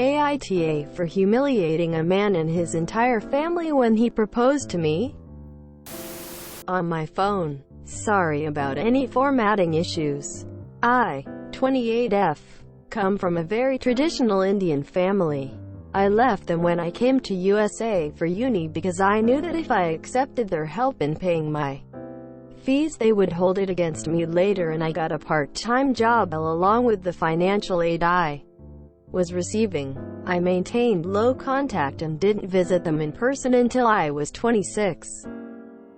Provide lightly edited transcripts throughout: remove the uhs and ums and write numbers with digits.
AITA for humiliating a man and his entire family when he proposed to me on my phone. Sorry about any formatting issues. I, 28F, come from a very traditional Indian family. I left them when I came to USA for uni because I knew that if I accepted their help in paying my fees they would hold it against me later, and I got a part-time job along with the financial aid I was receiving. I maintained low contact and didn't visit them in person until I was 26,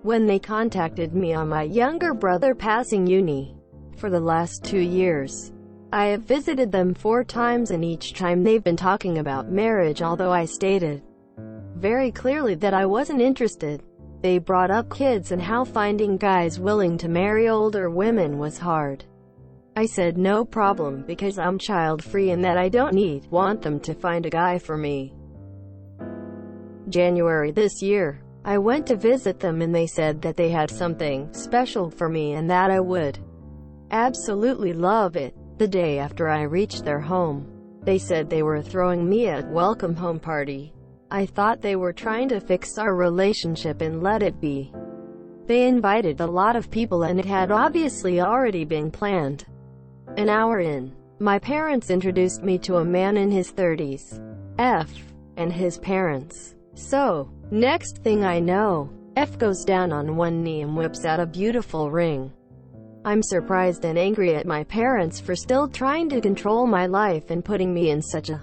when they contacted me on my younger brother passing uni. For the last 2 years, I have visited them 4 times, and each time they've been talking about marriage, although I stated very clearly that I wasn't interested. They brought up kids and how finding guys willing to marry older women was hard. I said no problem because I'm child-free and that I don't want them to find a guy for me. January this year, I went to visit them and they said that they had something special for me and that I would absolutely love it. The day after I reached their home, they said they were throwing me a welcome home party. I thought they were trying to fix our relationship and let it be. They invited a lot of people and it had obviously already been planned. An hour in, my parents introduced me to a man in his 30s, F, and his parents. So, next thing I know, F goes down on one knee and whips out a beautiful ring. I'm surprised and angry at my parents for still trying to control my life and putting me in such a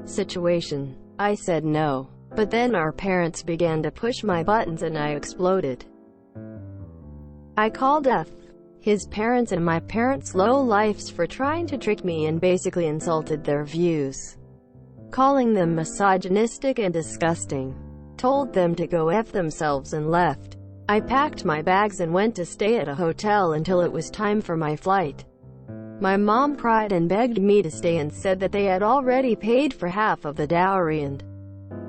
situation. I said no, but then our parents began to push my buttons and I exploded. I called F, his parents and my parents' low-lifes for trying to trick me and basically insulted their views, calling them misogynistic and disgusting. Told them to go F themselves and left. I packed my bags and went to stay at a hotel until it was time for my flight. My mom cried and begged me to stay and said that they had already paid for half of the dowry and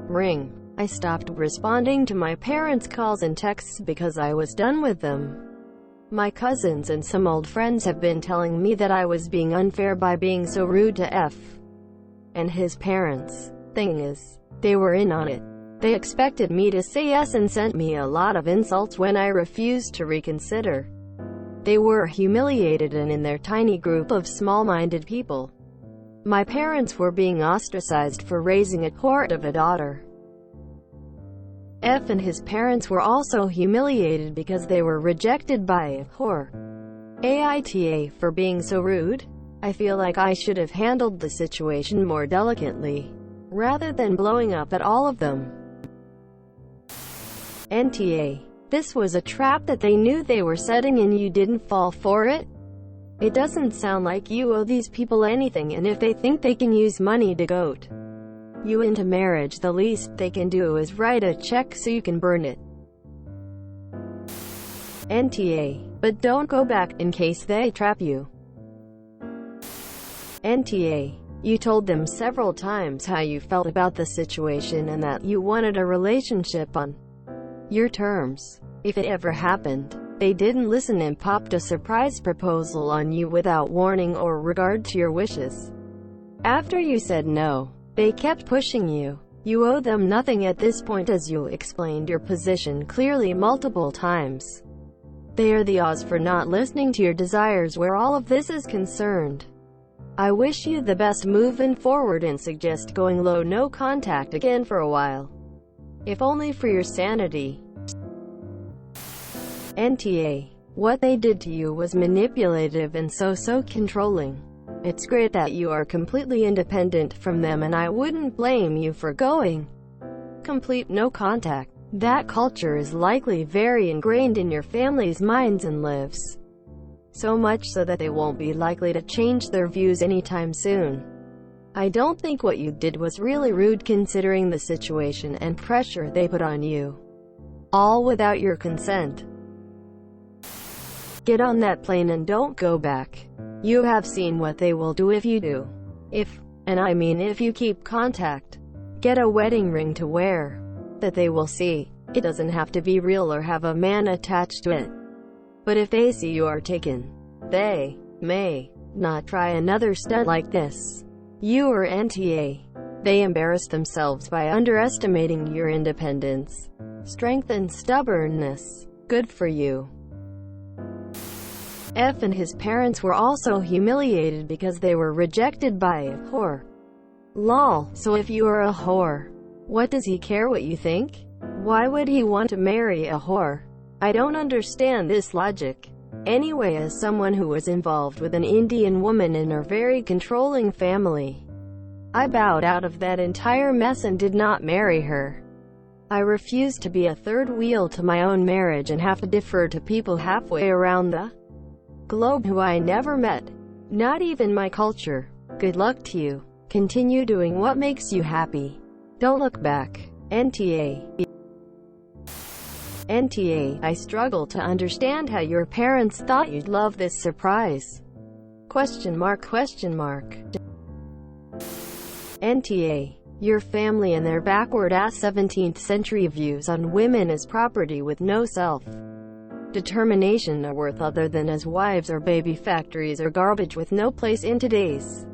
ring. I stopped responding to my parents' calls and texts because I was done with them. My cousins and some old friends have been telling me that I was being unfair by being so rude to F and his parents. Thing is, they were in on it. They expected me to say yes and sent me a lot of insults when I refused to reconsider. They were humiliated and in their tiny group of small-minded people. My parents were being ostracized for raising a whore of a daughter. F and his parents were also humiliated because they were rejected by a whore. AITA for being so rude. I feel like I should have handled the situation more delicately, rather than blowing up at all of them. NTA. This was a trap that they knew they were setting and you didn't fall for it? It doesn't sound like you owe these people anything, and if they think they can use money to goat you into marriage, the least they can do is write a check so you can burn it. NTA. But don't go back, in case they trap you. NTA. You told them several times how you felt about the situation and that you wanted a relationship on your terms. If it ever happened, they didn't listen and popped a surprise proposal on you without warning or regard to your wishes. After you said no, they kept pushing you. You owe them nothing at this point, as you explained your position clearly multiple times. They are the odds for not listening to your desires where all of this is concerned. I wish you the best moving forward and suggest going low no contact again for a while. If only for your sanity. NTA. What they did to you was manipulative and so controlling. It's great that you are completely independent from them, and I wouldn't blame you for going complete no contact. That culture is likely very ingrained in your family's minds and lives, so much so that they won't be likely to change their views anytime soon. I don't think what you did was really rude considering the situation and pressure they put on you, all without your consent. Get on that plane and don't go back. You have seen what they will do if you do. And I mean if you keep contact. Get a wedding ring to wear that they will see. It doesn't have to be real or have a man attached to it. But if they see you are taken, they may not try another stunt like this. You or NTA. They embarrassed themselves by underestimating your independence, strength and stubbornness. Good for you. F and his parents were also humiliated because they were rejected by a whore. Lol. So if you are a whore, what does he care what you think? Why would he want to marry a whore? I don't understand this logic. Anyway, as someone who was involved with an Indian woman in her very controlling family, I bowed out of that entire mess and did not marry her. I refused to be a third wheel to my own marriage and have to defer to people halfway around the globe who I never met. Not even my culture. Good luck to you. Continue doing what makes you happy. Don't look back. NTA. NTA. I struggle to understand how your parents thought you'd love this surprise. Question mark. NTA. Your family and their backward-ass 17th century views on women as property with no self-determination or worth other than as wives or baby factories or garbage with no place in today's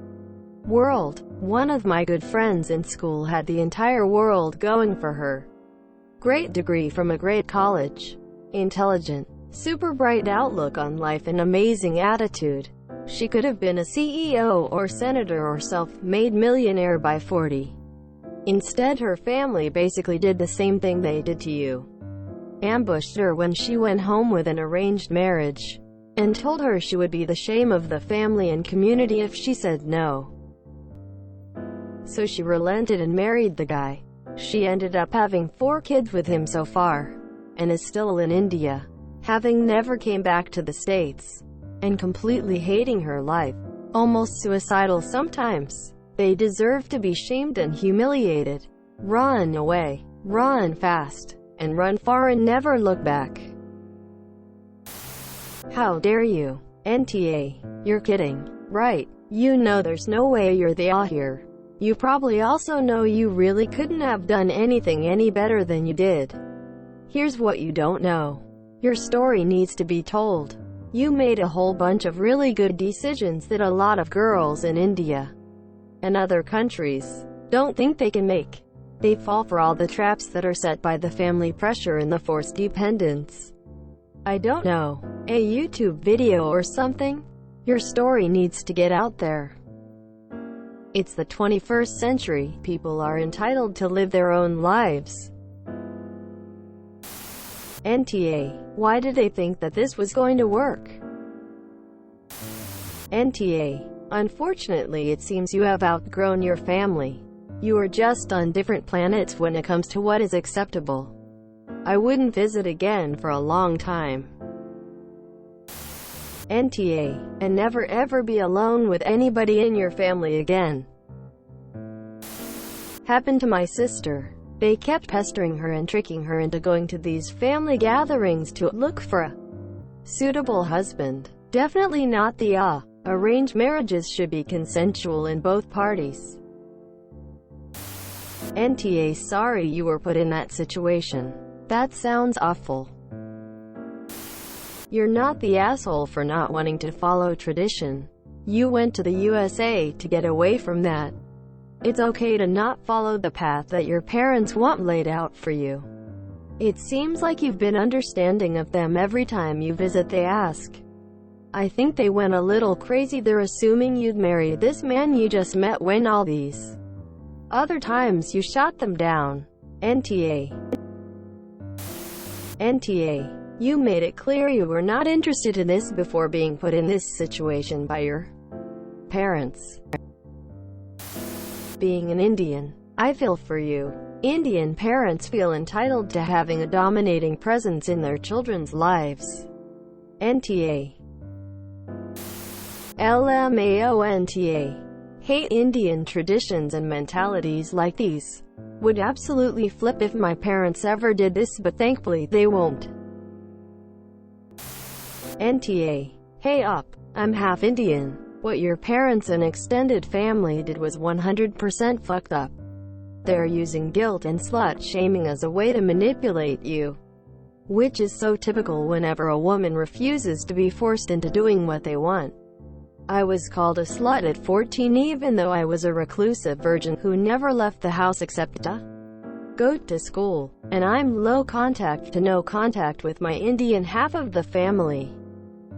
world. One of my good friends in school had the entire world going for her. Great degree from a great college. Intelligent. Super bright outlook on life and amazing attitude. She could have been a CEO or senator or self-made millionaire by 40. Instead, her family basically did the same thing they did to you. Ambushed her when she went home with an arranged marriage, and told her she would be the shame of the family and community if she said no. So she relented and married the guy. She ended up having 4 kids with him so far, and is still in India, having never came back to the States, and completely hating her life. Almost suicidal sometimes. They deserve to be shamed and humiliated. Run away. Run fast. And run far and never look back. How dare you? NTA. You're kidding, right? You know there's no way you're the A here. You probably also know you really couldn't have done anything any better than you did. Here's what you don't know. Your story needs to be told. You made a whole bunch of really good decisions that a lot of girls in India and other countries don't think they can make. They fall for all the traps that are set by the family pressure and the forced dependence. I don't know, a YouTube video or something? Your story needs to get out there. It's the 21st century. People are entitled to live their own lives. NTA. Why did they think that this was going to work? NTA. Unfortunately, it seems you have outgrown your family. You are just on different planets when it comes to what is acceptable. I wouldn't visit again for a long time. NTA. And never ever be alone with anybody in your family again. Happened to my sister. They kept pestering her and tricking her into going to these family gatherings to look for a suitable husband. Definitely not the arranged marriages should be consensual in both parties. NTA. Sorry you were put in that situation. That sounds awful. You're not the asshole for not wanting to follow tradition. You went to the USA to get away from that. It's okay to not follow the path that your parents want laid out for you. It seems like you've been understanding of them every time you visit they ask. I think they went a little crazy. They're assuming you'd marry this man you just met when all these other times you shot them down. NTA. NTA. You made it clear you were not interested in this before being put in this situation by your parents. Being an Indian, I feel for you. Indian parents feel entitled to having a dominating presence in their children's lives. NTA. LMAONTA. Hate Indian traditions and mentalities like these. Would absolutely flip if my parents ever did this, but thankfully they won't. NTA. Hey up. I'm half Indian. What your parents and extended family did was 100% fucked up. They're using guilt and slut-shaming as a way to manipulate you. Which is so typical whenever a woman refuses to be forced into doing what they want. I was called a slut at 14 even though I was a reclusive virgin who never left the house except to go to school. And I'm low contact to no contact with my Indian half of the family.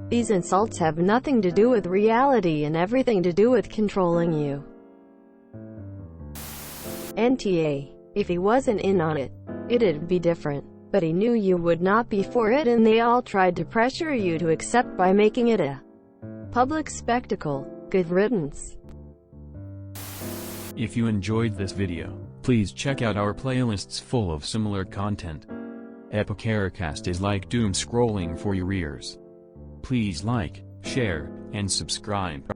These insults have nothing to do with reality and everything to do with controlling you. NTA. If he wasn't in on it, it'd be different. But he knew you would not be for it and they all tried to pressure you to accept by making it a public spectacle. Good riddance. If you enjoyed this video, please check out our playlists full of similar content. AmITheAsshole is like doom scrolling for your ears. Please like, share, and subscribe.